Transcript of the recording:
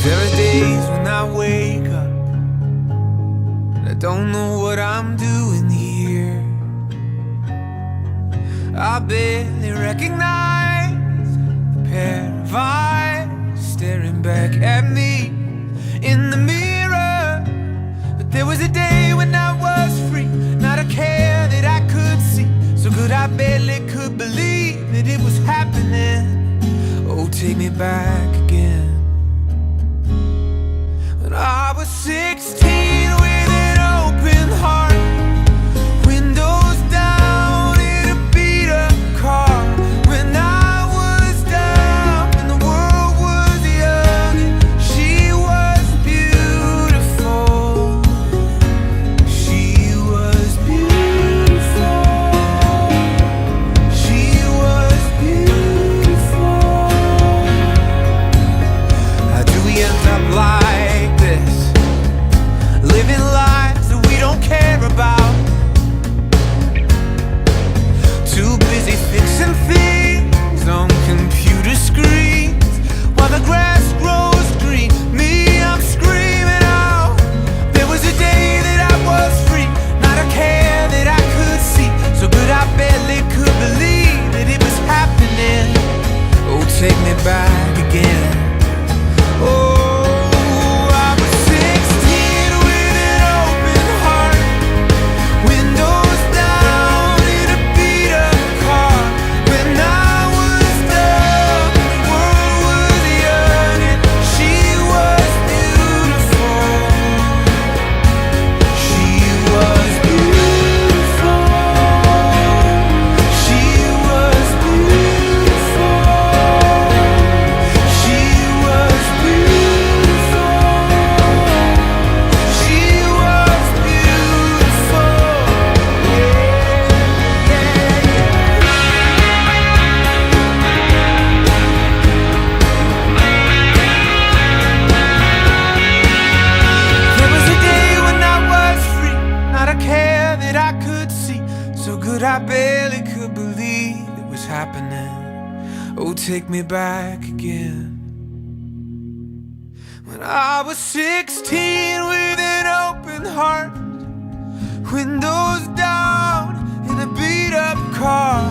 There are days when I wake up and I don't know what I'm doing here. I barely recognize the pair of eyes staring back at me in the mirror. But there was a day when I was free, not a care that I could see. So good I barely could believe that it was happening. Oh, take me back again. When I was 16 with an open heart, windows down in a beat-up car. When I was down and the world was young, she was beautiful. She was beautiful. She was beautiful. How do we end up like this, living lives that we don't care about? Too busy fixing things on computer screens while the grass grows green. Me, I'm screaming out. There was a day that I was free, not a care that I could see. So good I barely could believe that it was happening. Oh, take me back again. Oh, I barely could believe it was happening. Oh, take me back again. When I was 16 with an open heart, windows down in a beat-up car.